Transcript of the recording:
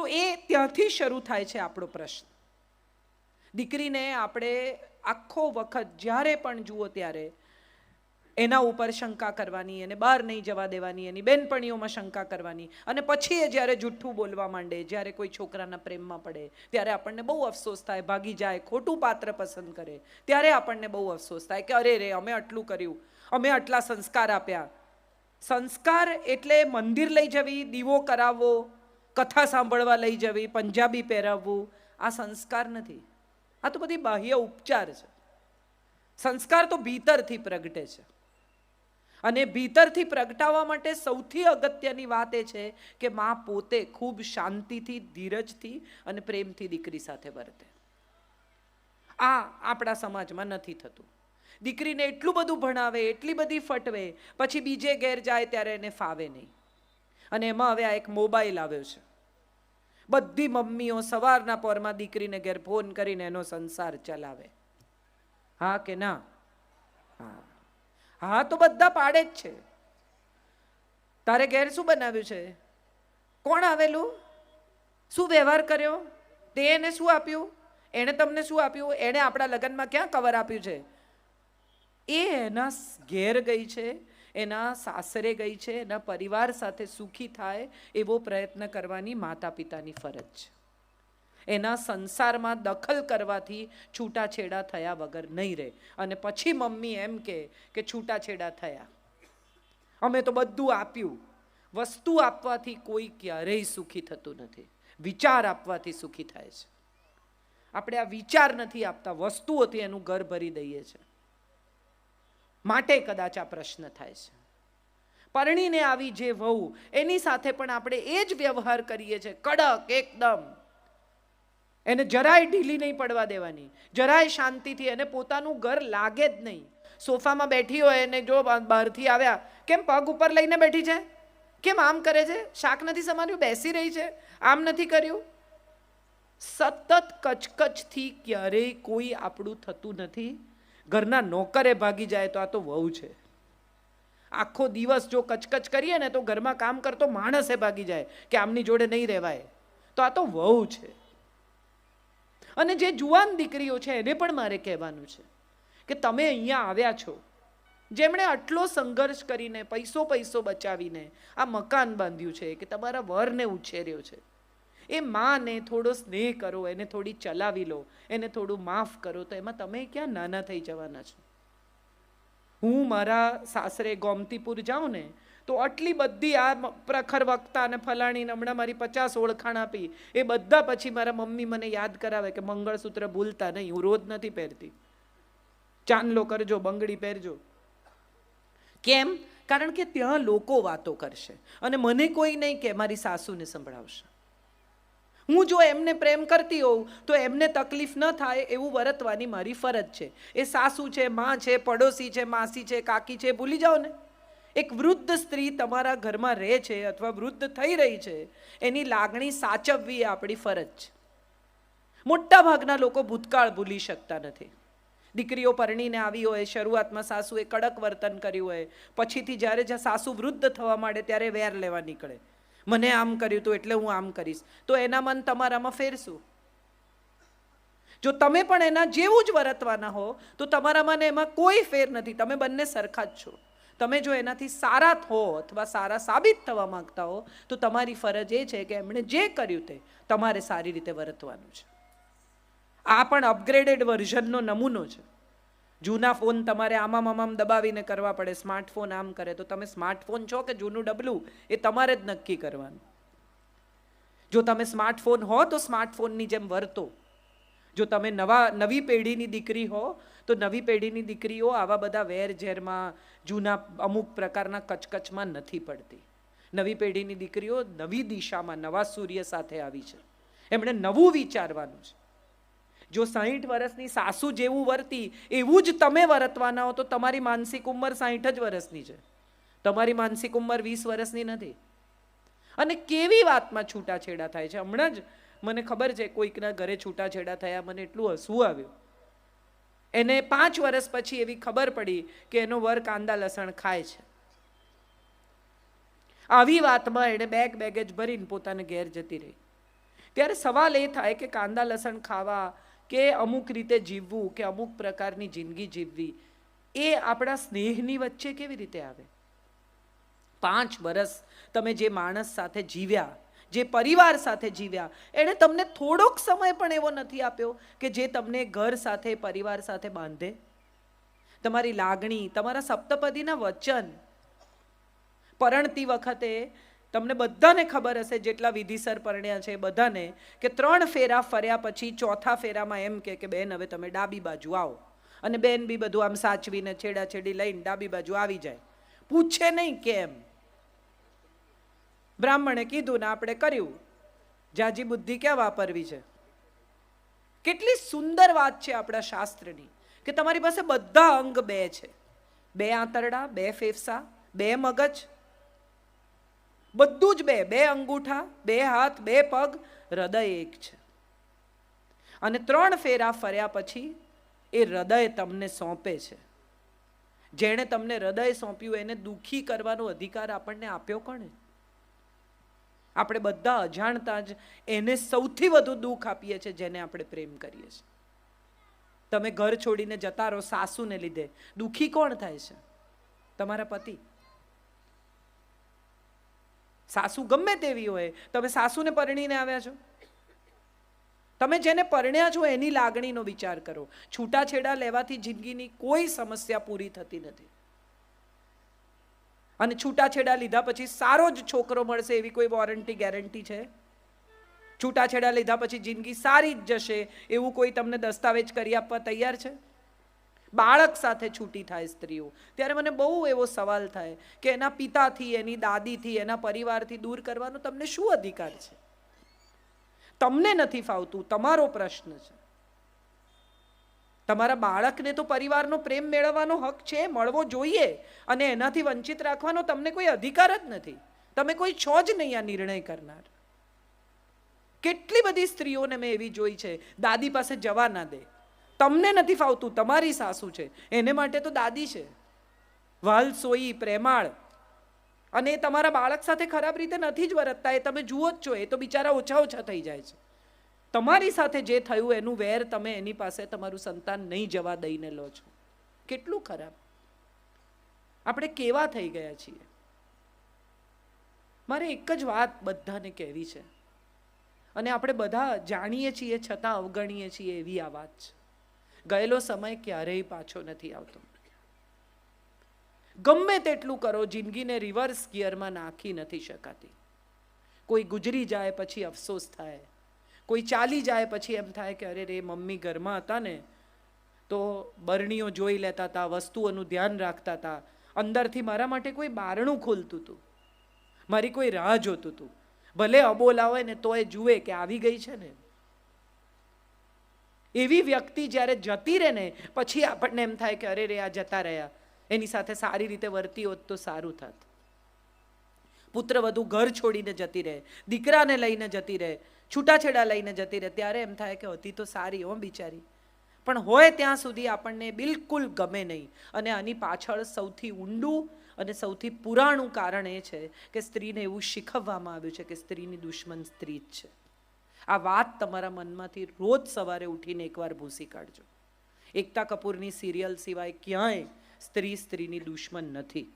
એ ત્યાંથી શરૂ થાય છે આપણો પ્રશ્ન. દીકરીને આપણે આખો વખત જ્યારે પણ જુઓ ત્યારે એના ઉપર શંકા કરવાની, એને બહાર નહીં જવા દેવાની, એની બેનપણીઓમાં શંકા કરવાની, અને પછી એ જ્યારે જુઠ્ઠું બોલવા માંડે, જ્યારે કોઈ છોકરાના પ્રેમમાં પડે ત્યારે આપણને બહુ અફસોસ થાય, ભાગી જાય, ખોટું પાત્ર પસંદ કરે ત્યારે આપણને બહુ અફસોસ થાય કે અરે રે, અમે આટલું કર્યું, અમે આટલા સંસ્કાર આપ્યા. સંસ્કાર એટલે મંદિર લઈ જવી, દીવો કરાવવો, કથા સાંભળવા લઈ જવી, પંજાબી પહેરાવવું, આ સંસ્કાર નથી. આ તો બધી બાહ્ય ઉપચાર છે. સંસ્કાર તો ભીતરથી પ્રગટે છે. અને ભીતરથી પ્રગટાવવા માટે સૌથી અગત્યની વાત એ છે કે માં પોતે ખૂબ શાંતિથી, ધીરજથી અને પ્રેમથી દીકરી સાથે વર્તે. આ આપણા સમાજમાં નથી થતું. દીકરીને એટલું બધું ભણાવે, એટલી બધી ફટવે, પછી બીજે ઘેર જાય ત્યારે એને ફાવે નહીં. અને એમાં હવે આ એક મોબાઈલ આવ્યો છે. બધી મમ્મીઓ સવારના પોરમાં દીકરીને ઘેર ફોન કરીને એનો સંસાર ચલાવે. હા કે ના? હા, હા તો બધા પાડે જ છે. તારે ઘેર શું બનાવ્યું છે? કોણ આવેલું? શું વ્યવહાર કર્યો? તે એને શું આપ્યું? એણે તમને શું આપ્યું? એણે આપણા લગ્નમાં ક્યાં કવર આપ્યું છે? એ એના ઘેર ગઈ છે, એના સાસરે ગઈ છે, એના પરિવાર સાથે સુખી થાય એવો પ્રયત્ન કરવાની માતા પિતાની ફરજ છે. એના સંસારમાં દખલ કરવાથી છૂટાછેડા થયા વગર નહીં રહે. અને પછી મમ્મી એમ કે છૂટાછેડા થયા, અમે તો બધું આપ્યું. વસ્તુ આપવાથી કોઈ ક્યારેય સુખી થતું નથી, વિચાર આપવાથી સુખી થાય છે. આપણે આ વિચાર નથી આપતા, વસ્તુઓથી એનું ઘર ભરી દઈએ છીએ. માટે કદાચ આ પ્રશ્ન થાય છે. પરણીને આવી જે વહુ, એની સાથે પણ આપણે એ જ વ્યવહાર કરીએ છીએ, કડક એકદમ. એને જરાય ઢીલી નહીં પડવા દેવાની, જરાય શાંતિથી. એને પોતાનું ઘર લાગે જ નહીં. સોફામાં બેઠી હોય અને જો બહારથી આવ્યા, કેમ પગ ઉપર લઈને બેઠી છે, કેમ આમ કરે છે, શાક નથી સમાર્યું, બેસી રહી છે, આમ નથી કર્યું. સતત કચકચથી ક્યારેય કોઈ આપણું થતું નથી. ઘરના નોકરે ભાગી જાય તો આ તો વહુ છે. આખો દિવસ જો કચકચ કરીએ ને તો ઘરમાં કામ કરતો માણસે ભાગી જાય કે આમની જોડે નહીં રહેવાય, તો આ તો વહુ છે. અને જે જુવાન દીકરીઓ છે એને પણ મારે કહેવાનું છે કે તમે અહીંયા આવ્યા છો, જેમણે આટલો સંઘર્ષ કરીને પૈસો બચાવીને આ મકાન બાંધ્યું છે, કે તમારા વરને ઉછેર્યો છે, એ માને થોડો સ્નેહ કરો, એને થોડી ચલાવી લો, એને થોડું માફ કરો, તો એમાં તમે ક્યાં નાના થઈ જવાના છો? હું મારા સાસરે ગોમતીપુર જાઉં ને તો આટલી બધી આ પ્રખર વક્તા અને ફલાણીને હમણાં મારી 50 ઓળખાણ આપી, એ બધા પછી મારા મમ્મી મને યાદ કરાવે કે મંગળસૂત્ર ભૂલતા નહીં, હું રોજ નથી પહેરતી, ચાંદલો કરજો, બંગડી પહેરજો. કેમ? કારણ કે ત્યાં લોકો વાતો કરશે અને મને કોઈ નહીં કે મારી સાસુને સંભળાવશે. હું જો એમને પ્રેમ કરતી હોઉં તો એમને તકલીફ ન થાય એવું વર્તવાની મારી ફરજ છે. એ સાસુ છે, માં છે, પડોશી છે, માસી છે, કાકી છે, ભૂલી જાઓ ને. એક વૃદ્ધ સ્ત્રી તમારા ઘરમાં રહે છે અથવા વૃદ્ધ થઈ રહી છે, એની લાગણી સાચવવી એ આપણી ફરજ છે. મોટા ભાગના લોકો ભૂતકાળ ભૂલી શકતા નથી. દીકરીઓ પરણીને આવી હોય, શરૂઆતમાં સાસુએ કડક વર્તન કર્યું હોય, પછીથી જ્યારે સાસુ વૃદ્ધ થવા માંડે ત્યારે વેર લેવા નીકળે, મને આમ કર્યું તું એટલે હું આમ કરીશ, તો એના મન તમારામાં ફેરશું. જો તમે પણ એના જેવું જ વર્તવાના હો તો તમારામાં એમાં કોઈ ફેર નથી, તમે બંને સરખા જ છો. તમે જો એનાથી સારા હો અથવા સારા સાબિત થવા માંગતા હો તો તમારી ફરજ એ છે કે એમણે જે કર્યું તે તમારે સારી રીતે વર્તવાનું છે. આ પણ અપગ્રેડેડ વર્ઝનનો નમૂનો છે. જૂના ફોન તમારે આમામ દબાવીને કરવા પડે, સ્માર્ટફોન આમ કરે, તો તમે સ્માર્ટફોન છો કે જૂનું ડબલું એ તમારે જ નક્કી કરવાનું. જો તમે સ્માર્ટફોન હો તો સ્માર્ટફોનની જેમ વર્તો. જો તમે નવી પેઢીની દીકરી હો તો નવી પેઢીની દીકરીઓ આવા બધા વેરઝેરમાં, જૂના અમુક પ્રકારના કચકચમાં નથી પડતી. નવી પેઢીની દીકરીઓ નવી દિશામાં, નવા સૂર્ય સાથે આવી છે. એમણે નવું વિચારવાનું છે. જો 60 વર્ષની સાસુ જેવું વર્તી એવું જ તમે વર્તવાના હો તો તમારી માનસિક ઉંમર 60 જ વર્ષની છે, તમારી માનસિક ઉંમર 20 વર્ષની નથી. અને કેવી વાતમાં છૂટાછેડા થાય છે. હમણાં જ મને ખબર છે કોઈકના ઘરે છૂટાછેડા થયા, મને એટલું હસવું આવ્યું. એને 5 વર્ષ પછી એવી ખબર પડી કે એનો વર કાંદા લસણ ખાય છે. આવી વાતમાં એણે બેગેજ ભરીને પોતાને ઘેર જતી રહી. ત્યારે સવાલ એ થાય કે કાંદા લસણ ખાવા કે અમુક રીતે જીવવું કે અમુક પ્રકારની જિંદગી જીવવી એ આપણા સ્નેહની વચ્ચે કેવી રીતે આવે? 5 વર્ષ તમે જે માણસ સાથે જીવ્યા, જે પરિવાર સાથે જીવ્યા, એણે તમને થોડોક સમય પણ એવો નથી આપ્યો કે જે તમને ઘર સાથે, પરિવાર સાથે બાંધે? તમારી લાગણી, તમારા સપ્તપદીના વચન. પરણતી વખતે તમને બધાને ખબર હશે, જેટલા વિધિસર પરણ્યા છે બધાને, કે 3 ફેરા ફર્યા પછી ચોથા ફેરામાં એમ કે બેન હવે તમે ડાબી બાજુ આવો, અને બેન બી બધું આમ સાચવીને છેડાછેડી લઈને ડાબી બાજુ આવી જાય, પૂછે નહીં કેમ. બ્રાહ્મણે કીધું ને આપણે કર્યું. જાજી બુદ્ધિ ક્યાં વાપરવી છે? કેટલી સુંદર વાત છે આપણા શાસ્ત્રની કે તમારી પાસે બધા અંગ 2 છે, 2 આંતરડા, 2 ફેફસા, 2 મગજ, બધું જ 2, 2 અંગૂઠા, 2 હાથ, 2 પગ, હૃદય 1 છે. અને 3 ફેરા ફર્યા પછી એ હૃદય તમને સોંપે છે. જેણે તમને હૃદય સોંપ્યું એને દુઃખી કરવાનો અધિકાર આપણને આપ્યો કોણે? આપણે બધા અજાણતા જ એને સૌથી વધુ દુઃખ આપીએ છીએ જેને આપણે પ્રેમ કરીએ છીએ. તમે ઘર છોડીને જતા રહો સાસુને લીધે, દુઃખી કોણ થાય છે? તમારા પતિ. સાસુ ગમે તેવી હોય, તમે સાસુને પરણીને આવ્યા છો, તમે જેને પરણ્યા છો એની લાગણીનો વિચાર કરો. છૂટાછેડા લેવાથી જિંદગીની કોઈ સમસ્યા પૂરી થતી નથી. અને છૂટાછેડા લીધા પછી સારો જ છોકરો મળશે એવી કોઈ વોરંટી ગેરંટી છે? છૂટાછેડા લીધા પછી જિંદગી સારી જ જશે એવું કોઈ તમને દસ્તાવેજ કરી આપવા તૈયાર છે? બાળક સાથે છૂટી થાય સ્ત્રીઓ, ત્યારે મને બહુ એવો સવાલ થાય કે એના પિતાથી, એની દાદીથી, એના પરિવારથી દૂર કરવાનો તમને શું અધિકાર છે? તમને નથી ફાવતું, તમારો પ્રશ્ન છે. તમારા બાળકને તો પરિવારનો પ્રેમ મેળવવાનો હક છે, મળવો જોઈએ, અને એનાથી વંચિત રાખવાનો તમને કોઈ અધિકાર જ નથી. તમે કોઈ છો જ નહીં આ નિર્ણય કરનાર. કેટલી બધી સ્ત્રીઓને મેં એવી જોઈ છે, દાદી પાસે જવા ના દે. તમને નથી ફાવતું, તમારી સાસુ છે, એને માટે તો દાદી છે, વાલસોઈ, પ્રેમાળ, અને એ તમારા બાળક સાથે ખરાબ રીતે નથી જ વર્તતા, એ તમે જુઓ જ છો. એ તો બિચારા ઓછા ઓછા થઈ જાય છે. તમારી સાથે જે થયું એનું વેર તમે એની પાસે તમારું સંતાન નહીં જવા દઈને લો છો. કેટલું ખરાબ. આપણે કેવા થઈ ગયા છીએ. મારે એક જ વાત બધાને કહેવી છે, અને આપણે બધા જાણીએ છીએ છતાં અવગણીએ છીએ એવી આ વાત છે. ગયેલો સમય ક્યારેય પાછો નથી આવતો. ગમે તેટલું કરો, જિંદગીને રિવર્સ ગિયરમાં નાખી નથી શકાતી. કોઈ ગુજરી જાય પછી અફસોસ થાય, કોઈ ચાલી જાય પછી એમ થાય કે અરે રે, મમ્મી ઘરમાં હતા ને તો બરણીઓ જોઈ લેતા હતા, વસ્તુઓનું ધ્યાન રાખતા હતા, અંદરથી મારા માટે કોઈ બારણું ખોલતું હતું, મારી કોઈ રાહ જોતું હતું. ભલે અબોલા હોય ને તો એ જુએ કે આવી ગઈ છે ને. એવી વ્યક્તિ જ્યારે જતી રહે ને પછી આપણને એમ થાય કે અરે રે, આ જતા રહ્યા, એની સાથે સારી રીતે વર્તી હોત તો સારું થાત. પુત્રવધુ ઘર છોડીને જતી રહે, દીકરાને લઈને જતી રહે, છૂટાછેડા લઈને જતી રહે, ત્યારે એમ થાય કે હતી તો સારી હો બિચારી. પણ હોય ત્યાં સુધી આપણને બિલકુલ ગમે નહીં. અને આની પાછળ સૌથી ઊંડું અને સૌથી પુરાણું કારણ એ છે કે સ્ત્રીને એવું શીખવવામાં આવ્યું છે કે સ્ત્રીની દુશ્મન સ્ત્રી જ છે. આ વાત તમારા મનમાંથી રોજ સવારે ઉઠીને એકવાર ભૂસી કાઢજો. એકતા કપૂરની સિરિયલ સિવાય ક્યાંય સ્ત્રી સ્ત્રીની દુશ્મન નથી.